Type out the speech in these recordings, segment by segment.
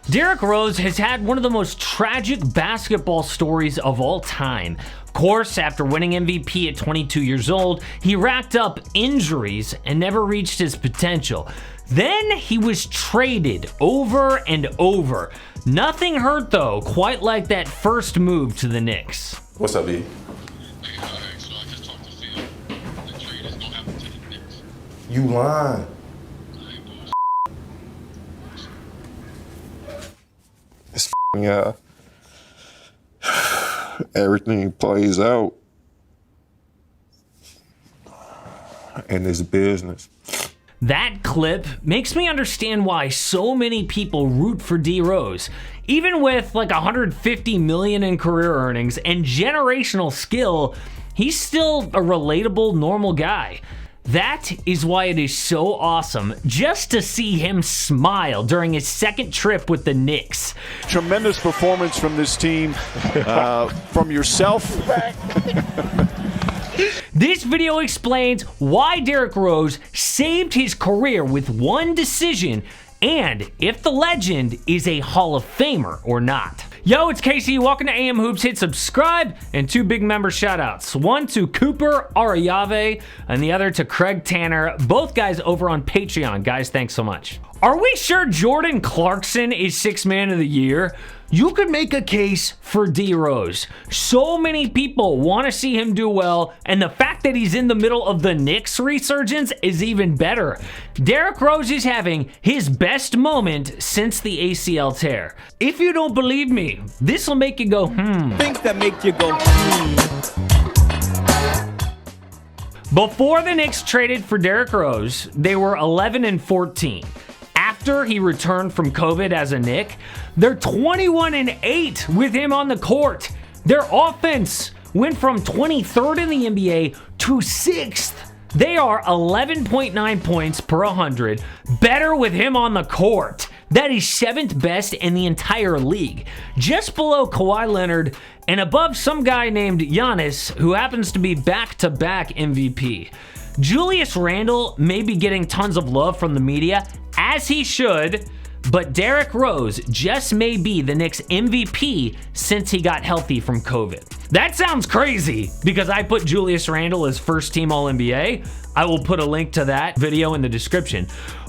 Derrick Rose has had one of the most tragic basketball stories of all time. Of course, after winning MVP at 22 years old, he racked up injuries and never reached his potential. Then he was traded over and over. Nothing hurt though, quite like that first move to the Knicks. What's up, E? So I just talked to Phil. The trade is gonna happen to the Knicks. You lying. It's everything plays out in this business. That clip makes me understand why so many people root for D Rose. Even with like $150 million in career earnings and generational skill, he's still a relatable, normal guy. That is why it is so awesome just to see him smile during his second trip with the Knicks. Tremendous performance from this team, from yourself. This video explains why Derrick Rose saved his career with one decision and if the legend is a Hall of Famer or not. Yo, it's Casey. Welcome to AM Hoops. Hit subscribe and two big member shoutouts. One to Cooper Arayave and the other to Craig Tanner. Both guys over on Patreon. Guys, thanks so much. Are we sure Jordan Clarkson is Sixth Man of the Year? You could make a case for D Rose. So many people want to see him do well, and the fact that he's in the middle of the Knicks resurgence is even better. Derrick Rose is having his best moment since the ACL tear. If you don't believe me, this will make you go, Things that make you go, Before the Knicks traded for Derrick Rose, they were 11-14. After he returned from COVID as a Knick, they're 21-8 with him on the court. Their offense went from 23rd in the NBA to 6th. They are 11.9 points per 100, better with him on the court. That is 7th best in the entire league, just below Kawhi Leonard and above some guy named Giannis, who happens to be back-to-back MVP. Julius Randle may be getting tons of love from the media, as he should, but Derrick Rose just may be the Knicks MVP since he got healthy from COVID. That sounds crazy because I put Julius Randle as first team All-NBA. I will put a link to that video in the description.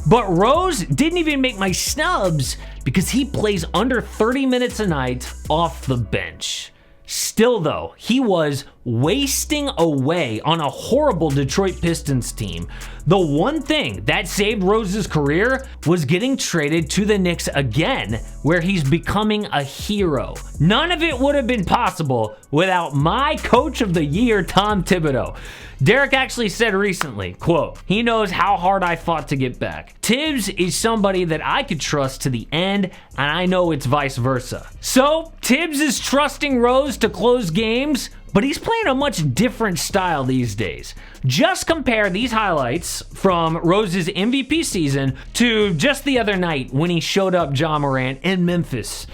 But Rose didn't even make my snubs because he plays under 30 minutes a night off the bench. Still though, he was wasting away on a horrible Detroit Pistons team. The one thing that saved Rose's career was getting traded to the Knicks again, where he's becoming a hero. None of it would have been possible without my coach of the year, Tom Thibodeau. Derrick actually said recently, quote, he knows how hard I fought to get back. Tibbs is somebody that I could trust to the end, and I know it's vice versa. So, Tibbs is trusting Rose to close games, but he's playing a much different style these days. Just compare these highlights from Rose's MVP season to just the other night when he showed up Ja Morant in Memphis.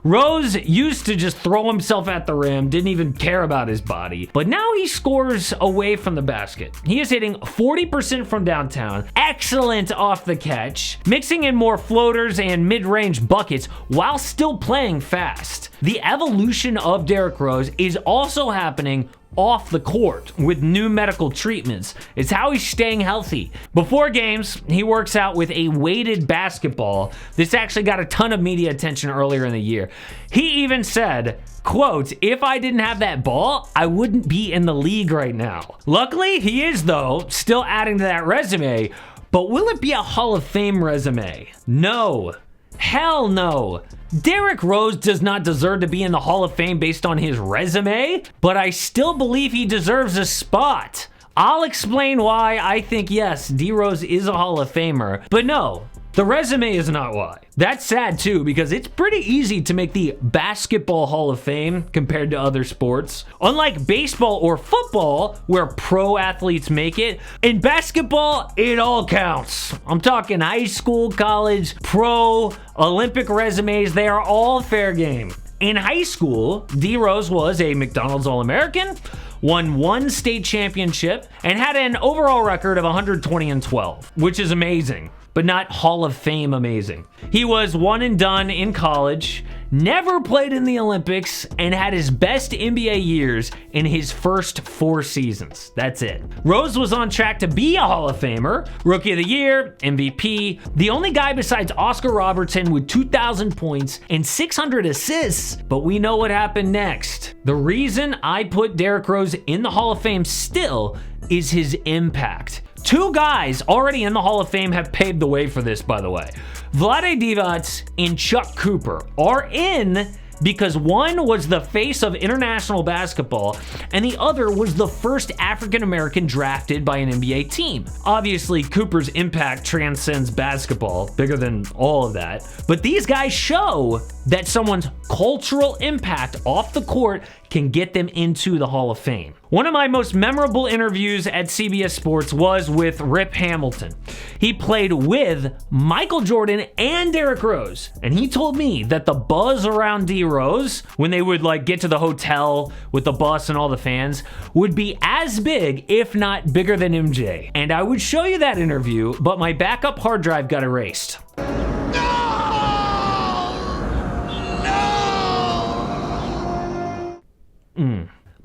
Rose used to just throw himself at the rim, didn't even care about his body, but now he scores away from the basket. He is hitting 40% from downtown, excellent off the catch, mixing in more floaters and mid-range buckets while still playing fast. The evolution of Derrick Rose is also happening off the court with new medical treatments. It's how he's staying healthy. Before games, he works out with a weighted basketball. This actually got a ton of media attention earlier in the year. He even said, quote, if I didn't have that ball, I wouldn't be in the league right now. Luckily, he is though, still adding to that resume, but will it be a Hall of Fame resume? No. Hell no. Derrick Rose does not deserve to be in the Hall of Fame based on his resume, but I still believe he deserves a spot. I'll explain why I think yes, D Rose is a Hall of Famer, but no, the resume is not why. That's sad too, because it's pretty easy to make the Basketball Hall of Fame compared to other sports. Unlike baseball or football, where pro athletes make it, in basketball, it all counts. I'm talking high school, college, pro, Olympic resumes, they are all fair game. In high school, D Rose was a McDonald's All-American, won one state championship, and had an overall record of 120-12, which is amazing. but not Hall of Fame amazing. He was one and done in college, never played in the Olympics, and had his best NBA years in his first 4 seasons. That's it. Rose was on track to be a Hall of Famer, Rookie of the Year, MVP, the only guy besides Oscar Robertson with 2,000 points and 600 assists, but we know what happened next. The reason I put Derrick Rose in the Hall of Fame still is his impact. 2 guys already in the Hall of Fame have paved the way for this, by the way. Vlade Divac and Chuck Cooper are in because one was the face of international basketball and the other was the first African-American drafted by an NBA team. Obviously, Cooper's impact transcends basketball, bigger than all of that, but these guys show that someone's cultural impact off the court can get them into the Hall of Fame. One of my most memorable interviews at CBS Sports was with Rip Hamilton. He played with Michael Jordan and Derrick Rose, and he told me that the buzz around D Rose when they would get to the hotel with the bus and all the fans would be as big, if not bigger than MJ. And I would show you that interview, but my backup hard drive got erased.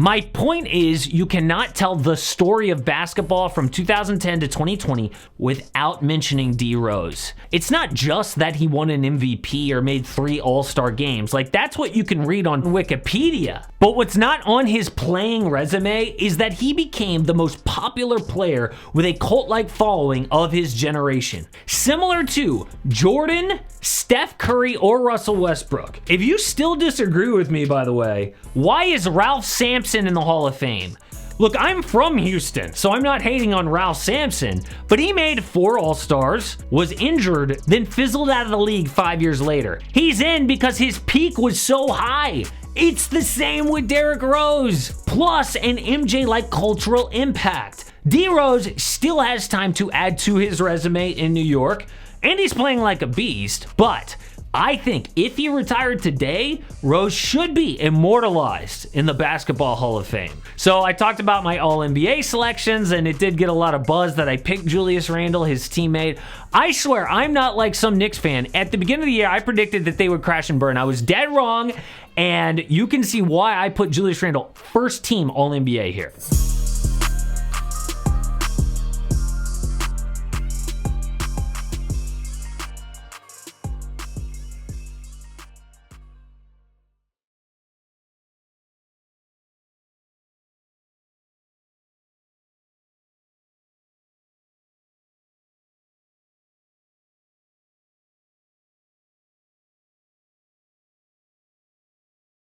My point is, you cannot tell the story of basketball from 2010 to 2020 without mentioning D Rose. It's not just that he won an MVP or made 3 All-Star games. That's what you can read on Wikipedia. But what's not on his playing resume is that he became the most popular player with a cult-like following of his generation. Similar to Jordan, Steph Curry, or Russell Westbrook. If you still disagree with me, by the way, why is Ralph Sampson in the Hall of Fame? Look, I'm from Houston, so I'm not hating on Ralph Sampson, but he made 4 All-Stars, was injured, then fizzled out of the league 5 years later. He's in because his peak was so high. It's the same with Derrick Rose, plus an MJ-like cultural impact. D Rose still has time to add to his resume in New York, and he's playing like a beast, but I think if he retired today, Rose should be immortalized in the Basketball Hall of Fame. So I talked about my All-NBA selections, and it did get a lot of buzz that I picked Julius Randle, his teammate. I swear, I'm not like some Knicks fan. At the beginning of the year, I predicted that they would crash and burn. I was dead wrong, and you can see why I put Julius Randle first team All-NBA here.